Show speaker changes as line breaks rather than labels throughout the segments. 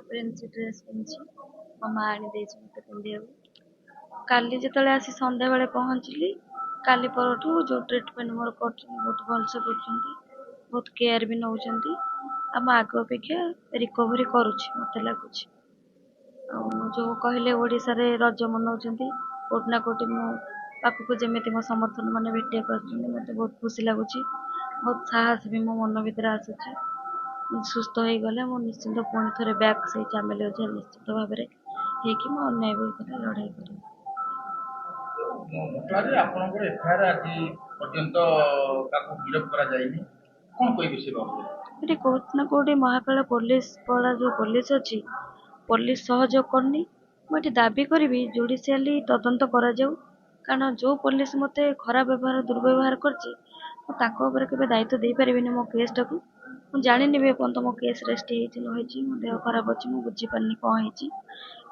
Prince dress ପିନ୍ଧିଛି। ମୋ ମା ଆଣି ଦେଇଛି ମୋତେ ପିନ୍ଧିବାକୁ। କାଲି ଯେତେବେଳେ ଆସି ସନ୍ଧ୍ୟାବେଳେ ପହଞ୍ଚିଲି, କାଲି ପରଠୁ ଯେଉଁ ଟ୍ରିଟମେଣ୍ଟ ମୋର କରୁଛନ୍ତି ବହୁତ ଭଲସେ କରୁଛନ୍ତି, ବହୁତ କେୟାର ବି ନେଉଛନ୍ତି। ଆଉ ମୁଁ ଆଗ ଅପେକ୍ଷା ରିକଭରି କରୁଛି ମୋତେ ଲାଗୁଛି। ଆଉ ଯେଉଁ କହିଲେ ଓଡ଼ିଶାରେ ରଜ ମନାଉଛନ୍ତି, କୋଉଠି ନା କୋଉଠି ମୋ ପାଖକୁ ଯେମିତି ମୋ ସମର୍ଥନ ମାନେ ଭେଟିବାକୁ ଆସୁଛନ୍ତି, ମୋତେ ବହୁତ ଖୁସି ଲାଗୁଛି। ବହୁତ ସାହସ ବି ମୋ ମନ ଭିତରେ ଆସୁଛି। ମୁଁ ସୁସ୍ଥ ହେଇଗଲେ ମୁଁ ନିଶ୍ଚିନ୍ତ ପୁଣି ଥରେ ବ୍ୟାକ୍ ସେଇ ଚାମେଲି ଅଝା ନିଶ୍ଚିତ ଭାବରେ ହେଇକି ମୁଁ ଅନ୍ୟାୟ ବିରୁଦ୍ଧରେ ଲଢ଼େଇ କରିବି।
ଘଟଣାରେ ଆପଣଙ୍କର ଏଫଆଇଆର ଆଜି ପର୍ଯ୍ୟନ୍ତ କାହାକୁ ଗିରଫ କରାଯାଇନି, କ'ଣ କହିବେ ସେ ବାବଦରେ?
ଏଠି କୋଉଠି ନା କୋଉଠି ମହାକାଳ ପୋଲିସ ପଳା ଯେଉଁ ପୋଲିସ ଅଛି, ପୋଲିସ ସହଯୋଗ କରୁନି। ମୁଁ ଏଠି ଦାବି କରିବି ଜୁଡ଼ିସିଆଲି ତଦନ୍ତ କରାଯାଉ। କାରଣ ଯେଉଁ ପୋଲିସ ମୋତେ ଖରାପ ବ୍ୟବହାର ଦୁର୍ବ୍ୟବହାର କରିଛି, ମୁଁ ତାଙ୍କ ଉପରେ କେବେ ଦାୟିତ୍ୱ ଦେଇପାରିବିନି ମୋ କେସ୍ଟାକୁ। ମୁଁ ଜାଣିନି ବି ଏପର୍ଯ୍ୟନ୍ତ ମୋ କେସ୍ ରେଷ୍ଟ ହେଇଛି ନ ହେଇଛି, ମୋ ଦେହ ଖରାପ ଅଛି, ମୁଁ ବୁଝିପାରିନି କ'ଣ ହେଇଛି।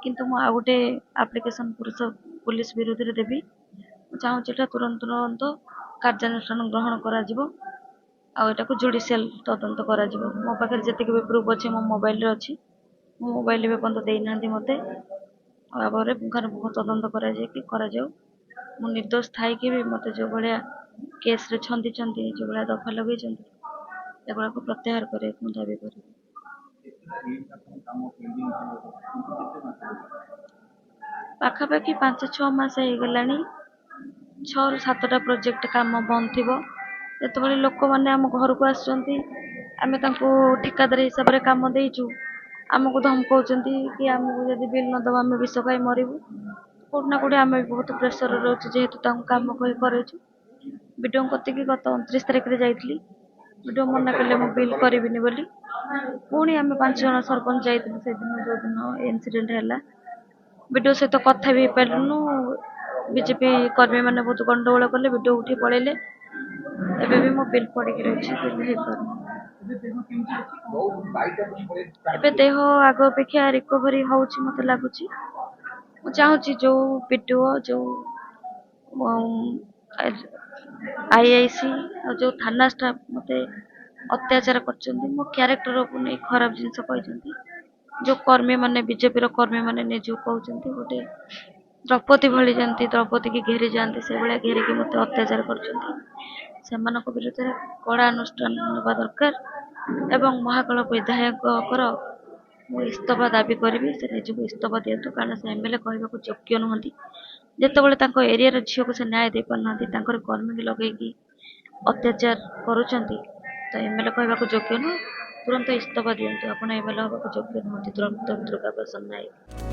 କିନ୍ତୁ ମୁଁ ଆଉ ଗୋଟେ ଆପ୍ଲିକେସନ୍ ପୋଲିସ ବିରୁଦ୍ଧରେ ଦେବି। ମୁଁ ଚାହୁଁଛି ଏଇଟା ତୁରନ୍ତ କାର୍ଯ୍ୟାନୁଷ୍ଠାନ ଗ୍ରହଣ କରାଯିବ। ଆଉ ଏଟାକୁ ଜୁଡ଼ିସିଆଲ ତଦନ୍ତ କରାଯିବ। ମୋ ପାଖରେ ଯେତିକି ବି ପ୍ରୁଫ୍ ଅଛି ମୋ ମୋବାଇଲରେ ଅଛି। ମୋ ମୋବାଇଲ ବି ଏପର୍ଯ୍ୟନ୍ତ ଦେଇନାହାନ୍ତି ମୋତେ। ଆଉ ଭାବରେ ତଦନ୍ତ କରାଯାଉ। ମୁଁ ନିର୍ଦ୍ଦୋଷ ଥାଇକି ବି ମୋତେ ଯେଉଁ ଭଳିଆ କେସ୍ରେ ଛନ୍ଦିଛନ୍ତି, ଯେଉଁ ଭଳିଆ ଦଫା ଲଗେଇଛନ୍ତି, ଏଗୁଡ଼ାକୁ ପ୍ରତ୍ୟାହାର କରିବାକୁ ମୁଁ ଦାବି କରିବି। ପାଖାପାଖି 5-6 ମାସ ହେଇଗଲାଣି। 6ରୁ 7ଟା ପ୍ରୋଜେକ୍ଟ କାମ ବନ୍ଦ ଥିବ। ଯେତେବେଳେ ଲୋକମାନେ ଆମ ଘରକୁ ଆସୁଛନ୍ତି, ଆମେ ତାଙ୍କୁ ଠିକାଦାର ହିସାବରେ କାମ ଦେଇଛୁ, ଆମକୁ ଧମକଉଛନ୍ତି କି ଆମକୁ ଯଦି ବିଲ୍ ନ ଦେବ ଆମେ ବିଷ ଖାଇ ମରିବୁ। କୋଉଠି ନା କୋଉଠି ଆମେ ବହୁତ ପ୍ରେସରରେ ରହୁଛୁ, ଯେହେତୁ ତାଙ୍କୁ କାମ କହି କରେଇଛୁ। ବିଡ଼ିଓଙ୍କ କତିକି ଗତ 29 ତାରିଖରେ ଯାଇଥିଲି। ବିଡ଼ିଓ ମନା କଲେ ମୁଁ ବିଲ୍ କରିବିନି ବୋଲି। ପୁଣି ଆମେ 5 ଜଣ ସରପଞ୍ଚ ଯାଇଥିଲୁ ସେଦିନ ଯେଉଁଦିନ ଇନସିଡେଣ୍ଟ ହେଲା। ବିଡ଼ିଓ ସହିତ କଥା ବି ହେଇପାରିଲୁନୁ। ବିଜେପି କର୍ମୀମାନେ ବହୁତ ଗଣ୍ଡଗୋଳ କଲେ, ବିଡ଼ିଓ ଉଠି ପଳେଇଲେ। ଏବେ ବି ମୋ ବିଲ୍ ପଡ଼ିକି ରହିଛି, ବିଲ୍ ହେଇପାରୁନି। ଏବେ ଦେହ ଆଗ ଅପେକ୍ଷା ରିକଭରି ହେଉଛି ମୋତେ ଲାଗୁଛି। ମୁଁ ଚାହୁଁଛି ଯେଉଁ ବିଡ଼ିଓ, ଯେଉଁ ଆଇଆଇସି ଆଉ ଯେଉଁ ଥାନା ଷ୍ଟାଫ୍ ମୋତେ ଅତ୍ୟାଚାର କରିଛନ୍ତି, ମୋ କ୍ୟାରେକ୍ଟରକୁ ନେଇ ଖରାପ ଜିନିଷ କହିଛନ୍ତି, ଯେଉଁ କର୍ମୀମାନେ ବିଜେପିର କର୍ମୀମାନେ ନିଜକୁ କହୁଛନ୍ତି ଗୋଟେ ଦ୍ରୌପଦୀ ଭଳି, ଯେମିତି ଦ୍ରୌପଦୀକି ଘେରି ଯାଆନ୍ତି ସେଇଭଳିଆ ଘେରିକି ମୋତେ ଅତ୍ୟାଚାର କରୁଛନ୍ତି, ସେମାନଙ୍କ ବିରୁଦ୍ଧରେ କଡ଼ା ଅନୁଷ୍ଠାନ ନେବା ଦରକାର। ଏବଂ ମହାକାଳ ବିଧାୟକଙ୍କର ମୁଁ ଇସ୍ତଫା ଦାବି କରିବି। ସେ ନିଜକୁ ଇସ୍ତଫା ଦିଅନ୍ତୁ, କାରଣ ସେ ଏମଏଲ୍ଏ କହିବାକୁ ଯୋଗ୍ୟ ନୁହନ୍ତି। ଯେତେବେଳେ ତାଙ୍କ ଏରିଆର ଝିଅକୁ ସେ ନ୍ୟାୟ ଦେଇପାରୁନାହାନ୍ତି, ତାଙ୍କର କର୍ମୀକି ଲଗେଇକି ଅତ୍ୟାଚାର କରୁଛନ୍ତି, ତ ଏମଏଲ୍ଏ କହିବାକୁ ଯୋଗ୍ୟ ନୁହଁ। ତୁରନ୍ତ ଇସ୍ତଫା ଦିଅନ୍ତୁ। ଆପଣ ଏମଏଲ୍ଏ ହେବାକୁ ଯୋଗ୍ୟ ନୁହନ୍ତି, ଦୁର୍ଗା ପ୍ରସାଦ ନାୟକ।